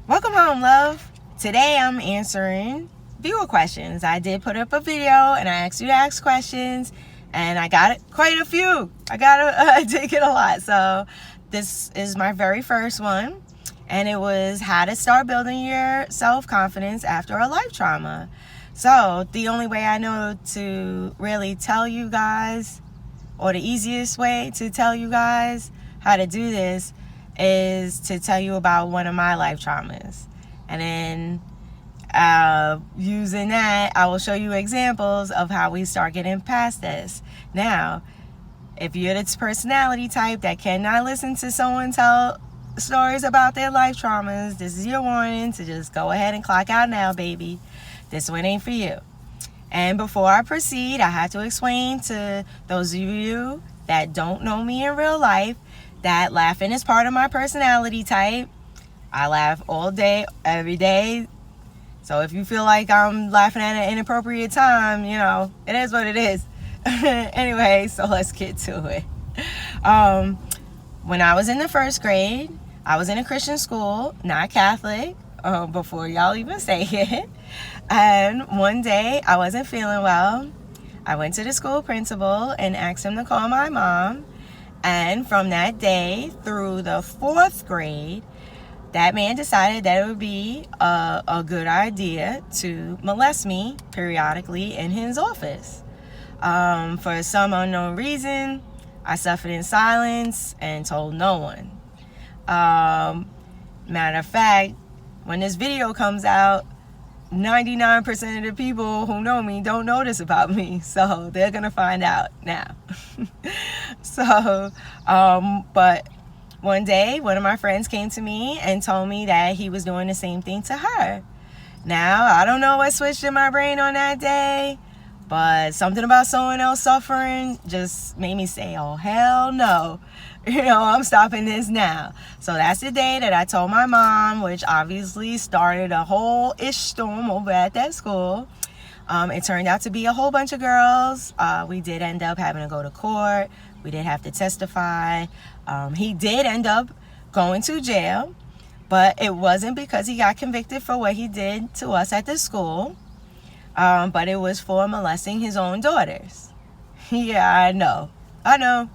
Welcome home, love. Today I'm answering viewer questions. I did put up a video and I asked you to ask questions, and I got quite a few. I did get a lot. So this is my very first one, and it was how to start building your self-confidence after a life trauma. So the only way I know to really tell you guys, or the easiest way to tell you guys how to do this, is to tell you about one of my life traumas. And then using that, I will show you examples of how we start getting past this. Now, if you're this personality type that cannot listen to someone tell stories about their life traumas, this is your warning to just go ahead and clock out now, baby. This one ain't for you. And before I proceed, I have to explain to those of you that don't know me in real life that laughing is part of my personality type. I laugh all day, every day. So if you feel like I'm laughing at an inappropriate time, it is what it is. Anyway, so let's get to it. When I was in the first grade, I was in a Christian school, not Catholic, before y'all even say it. And one day I wasn't feeling well. I went to the school principal and asked him to call my mom. And from that day through the fourth grade, that man decided that it would be a good idea to molest me periodically in his office. For some unknown reason, I suffered in silence and told no one. Matter of fact, when this video comes out, 99% of the people who know me don't know this about me, so they're gonna find out now. But one day, one of my friends came to me and told me that he was doing the same thing to her. Now, I don't know what switched in my brain on that day, but something about someone else suffering just made me say, oh, hell no. I'm stopping this now. So that's the day that I told my mom, which obviously started a whole ish storm over at that school. It turned out to be a whole bunch of girls. We did end up having to go to court. We did have to testify. He did end up going to jail, but it wasn't because he got convicted for what he did to us at the school. But it was for molesting his own daughters. Yeah, I know.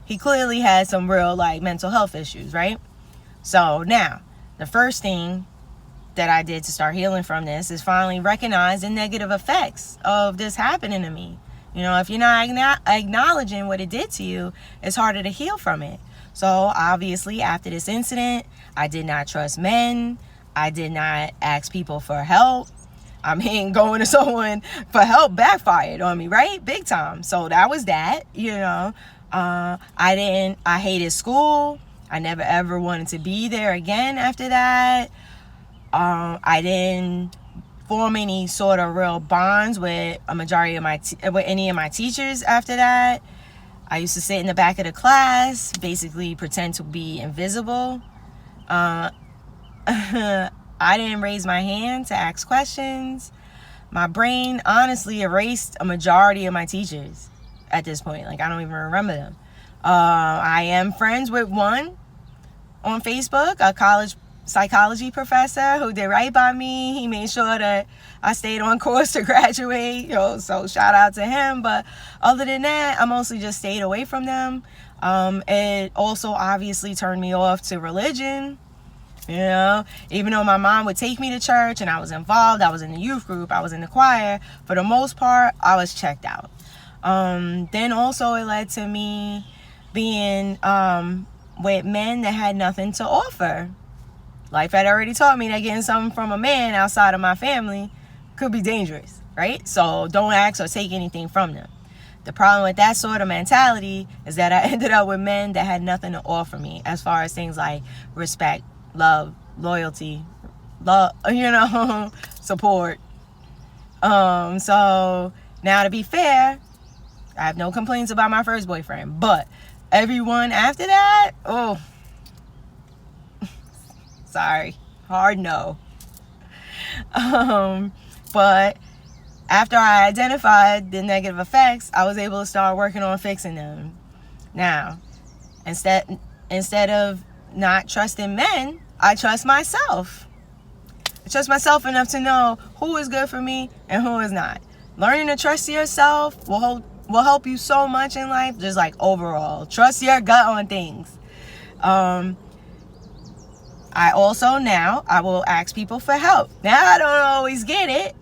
He clearly had some real mental health issues, right? So now, the first thing that I did to start healing from this is finally recognize the negative effects of this happening to me. If you're not acknowledging what it did to you, it's harder to heal from it. So obviously after this incident, I did not trust men. I did not ask people for help. Going to someone for help backfired on me, right? Big time. So that was that, I hated school. I never ever wanted to be there again after that. I didn't form any sort of real bonds with a majority of with any of my teachers after that. I used to sit in the back of the class, basically pretend to be invisible. I didn't raise my hand to ask questions. My brain honestly erased a majority of my teachers at this point. I don't even remember them. I am friends with one on Facebook, a college psychology professor who did right by me. He made sure that I stayed on course to graduate, so shout out to him. But other than that, I mostly just stayed away from them. It also obviously turned me off to religion. Even though my mom would take me to church and I was involved, I was in the youth group, I was in the choir, for the most part, I was checked out. Then also it led to me being with men that had nothing to offer. Life had already taught me that getting something from a man outside of my family could be dangerous, right? So don't ask or take anything from them. The problem with that sort of mentality is that I ended up with men that had nothing to offer me as far as things like respect, love, loyalty, support. So now, to be fair, I have no complaints about my first boyfriend, but everyone after that, sorry, hard no. But after I identified the negative effects, I was able to start working on fixing them. Now, instead of not trusting men, I trust myself. trust myself enough to know who is good for me and who is not. Learning to trust yourself will help you so much in life. Just like overall, trust your gut on things. I also now I will ask people for help. Now I don't always get it.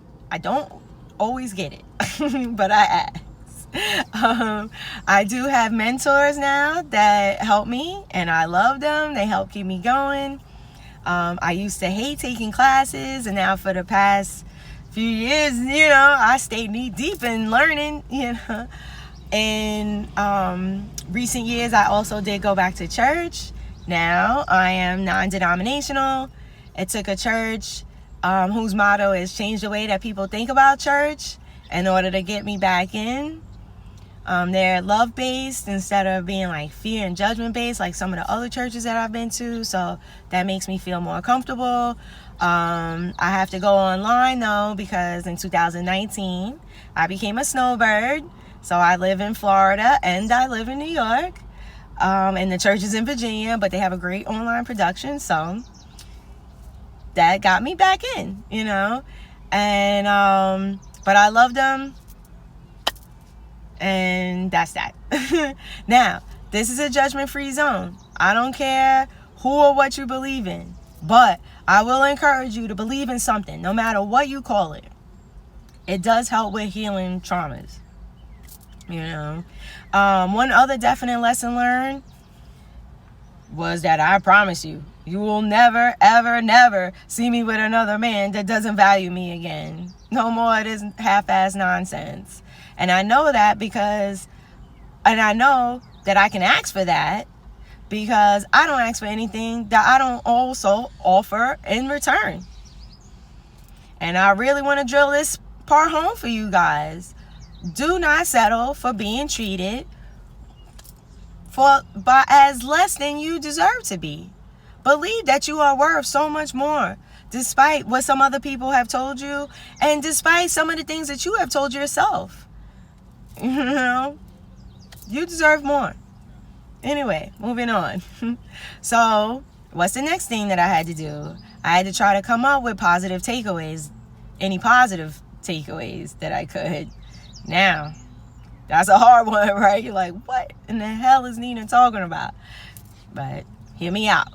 But I ask. I do have mentors now that help me, and I love them. They help keep me going. I used to hate taking classes, and now for the past few years, I stay knee deep in learning, In recent years, I also did go back to church. Now I am non-denominational. It took a church whose motto is change the way that people think about church in order to get me back in. They're love-based instead of being like fear and judgment-based like some of the other churches that I've been to. So that makes me feel more comfortable. I have to go online though because in 2019 I became a snowbird. So I live in Florida and I live in New York. And the church is in Virginia, but they have a great online production. So that got me back in, And but I love them. And that's that. Now, this is a judgment-free zone. I don't care who or what you believe in, but I will encourage you to believe in something, no matter what you call it. It does help with healing traumas. One other definite lesson learned was that I promise you, you will never, ever, never see me with another man that doesn't value me again. No more of this half-ass nonsense. And I know that and I know that I can ask for that because I don't ask for anything that I don't also offer in return. And I really want to drill this part home for you guys. Do not settle for being treated by as less than you deserve to be. Believe that you are worth so much more, despite what some other people have told you, and despite some of the things that you have told yourself. You deserve more. Anyway, moving on. So, what's the next thing that I had to do? I had to try to come up with positive takeaways, any positive takeaways that I could. Now, that's a hard one, right? You're like, what in the hell is Nina talking about? But hear me out.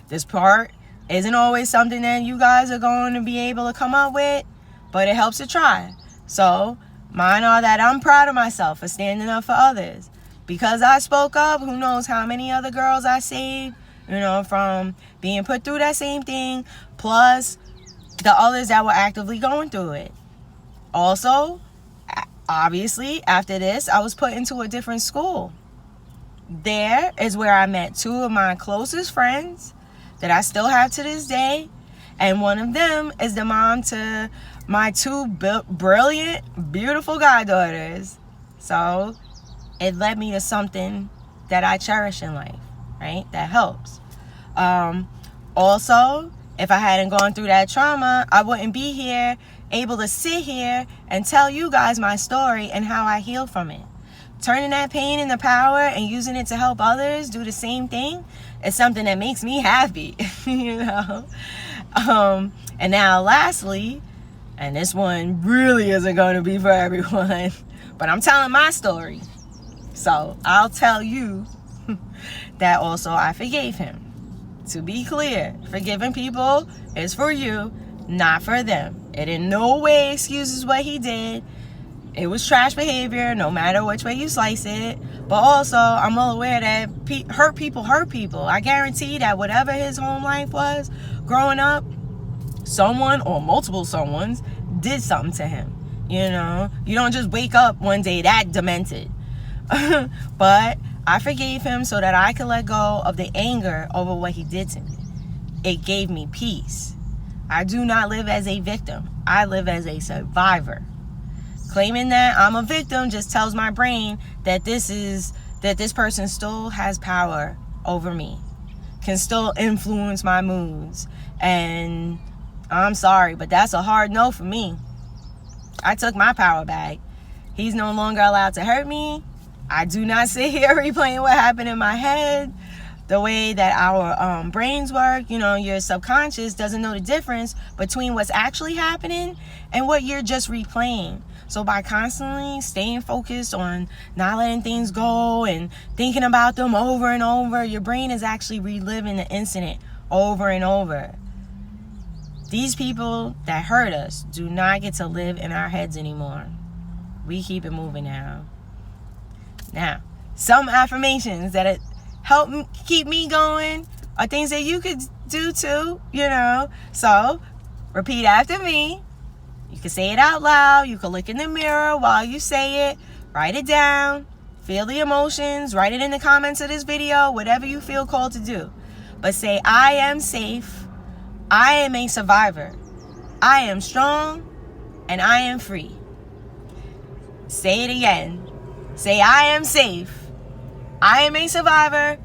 This part isn't always something that you guys are going to be able to come up with, but it helps to try. So, mine are that I'm proud of myself for standing up for others. Because I spoke up, who knows how many other girls I saved, from being put through that same thing, plus the others that were actively going through it. Also, obviously, after this, I was put into a different school. There is where I met two of my closest friends that I still have to this day. And one of them is the mom to my two brilliant, beautiful goddaughters. So it led me to something that I cherish in life, right? That helps. Also, if I hadn't gone through that trauma, I wouldn't be here, able to sit here and tell you guys my story and how I healed from it. Turning that pain into power and using it to help others do the same thing is something that makes me happy, And now lastly, and this one really isn't going to be for everyone, but I'm telling my story. So I'll tell you that also I forgave him. To be clear, forgiving people is for you, not for them. It in no way excuses what he did. It was trash behavior, no matter which way you slice it. But also, I'm well aware that hurt people. I guarantee that whatever his home life was growing up, someone or multiple someones did something to him. You don't just wake up one day that demented. But I forgave him so that I could let go of the anger over what he did to me. It gave me peace. I do not live as a victim. I live as a survivor. Claiming that I'm a victim just tells my brain that this person still has power over me, can still influence my moods. And I'm sorry, but that's a hard no for me. I took my power back. He's no longer allowed to hurt me. I do not sit here replaying what happened in my head. the way that our brains work, your subconscious doesn't know the difference between what's actually happening and what you're just replaying. So by constantly staying focused on not letting things go and thinking about them over and over, your brain is actually reliving the incident over and over. These people that hurt us do not get to live in our heads anymore. We keep it moving now. Now, some affirmations that help keep me going are things that you could do too, So, repeat after me. You can say it out loud. You can look in the mirror while you say it. Write it down. Feel the emotions. Write it in the comments of this video. Whatever you feel called to do. But say, I am safe. I am a survivor. I am strong. And I am free. Say it again. Say, I am safe. I am a survivor.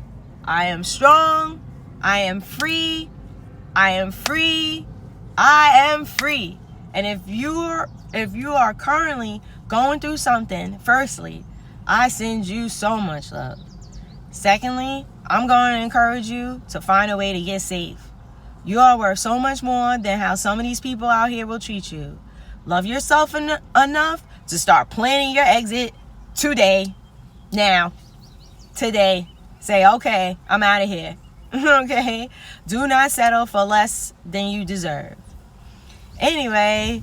I am strong. I am free. I am free. I am free. And if you are currently going through something, firstly, I send you so much love. Secondly, I'm going to encourage you to find a way to get safe. You are worth so much more than how some of these people out here will treat you. Love yourself enough to start planning your exit today. Now. Today. Say, okay, I'm out of here. Okay? Do not settle for less than you deserve. Anyway,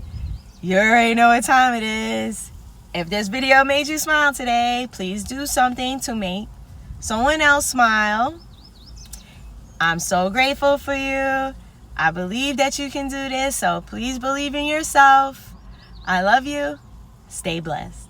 you already know what time it is. If this video made you smile today, please do something to make someone else smile. I'm so grateful for you. I believe that you can do this, so please believe in yourself. I love you. Stay blessed.